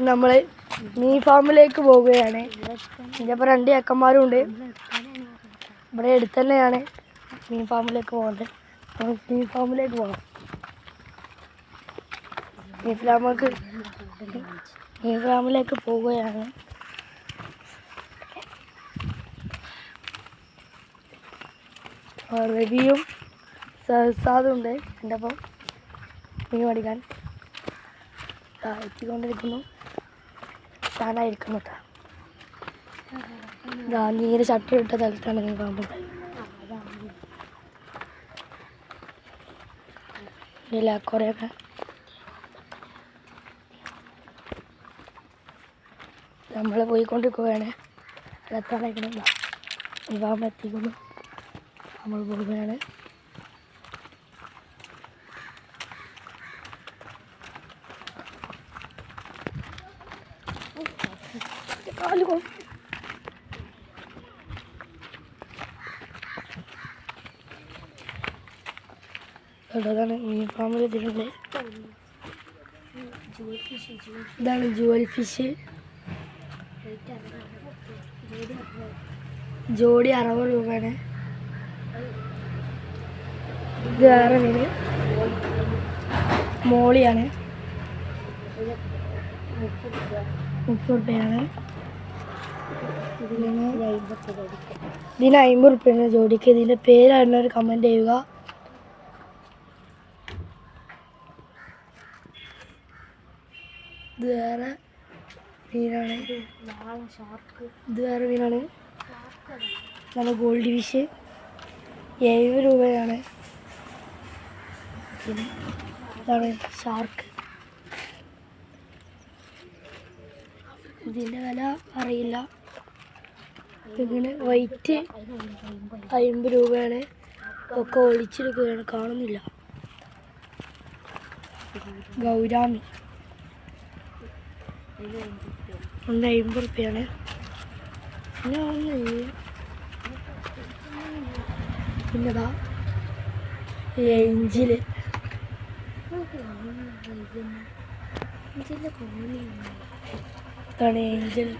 നമ്മൾ മീൻ ഫാമിലേക്ക് പോവുകയാണ്. ഇതിൻ്റെ ഒപ്പം 2 ചെക്കന്മാരും ഉണ്ട്. ഇവിടെ അടുത്ത് തന്നെയാണ് മീൻ ഫാമിലേക്ക് പോകുന്നത്. മീൻ ഫാമിലേക്ക് പോകണം. മീൻ ഫാമിലേക്ക് പോവുകയാണ്. റബിയും സഹസാദും ഉണ്ട് എൻ്റെ ഒപ്പം മീൻ പഠിക്കാൻ എത്തിക്കൊണ്ടിരിക്കുന്നു. ഞാനായിരിക്കുന്നു കേട്ടോ. നീര് ഷട്ടർ ഇട്ട സ്ഥലത്താണ് മീൻ ഫാമുണ്ട്. ഇല്ല കുറേയൊക്കെ നമ്മൾ പോയിക്കൊണ്ടിരിക്കുകയാണ്. എത്താനായിരിക്കണില്ല. മീൻ ഫാമിൽ എത്തിക്കുന്നു. നമ്മൾ പോവുകയാണ്. അതാണ് മീൻ ഫാമിൽ എത്തിയിട്ടുണ്ട്. ഇതാണ് ജുവൽ ഫിഷ്. ജോഡി 60 രൂപയാണ്. ഇത് വേറെ മീന് മോളിയാണ്. 30 രൂപയാണ്. ഇതിന് 50 രൂപയാണ് ജോഡിക്ക്. ഇതിൻ്റെ പേരായിരുന്നവർ കമൻറ്റ് ചെയ്യുക. ഇത് വേറെ മീനാണ്. ഇത് വേറെ മീനാണ്. നല്ല ഗോൾഡ് ഫിഷ് 70 രൂപയാണ്. ഇതാണ് ഷാർക്ക്. ഇതിൻ്റെ വില അറിയില്ല. ഇങ്ങനെ വൈറ്റ് 50 രൂപയാണ്. ഒക്കെ ഒളിച്ചെടുക്കുകയാണ്, കാണുന്നില്ല. ഗൗരാമി 50 രൂപയാണ്. പിന്നെതാ ഏഞ്ചില് ഇതാണ് ഏഞ്ചൽ.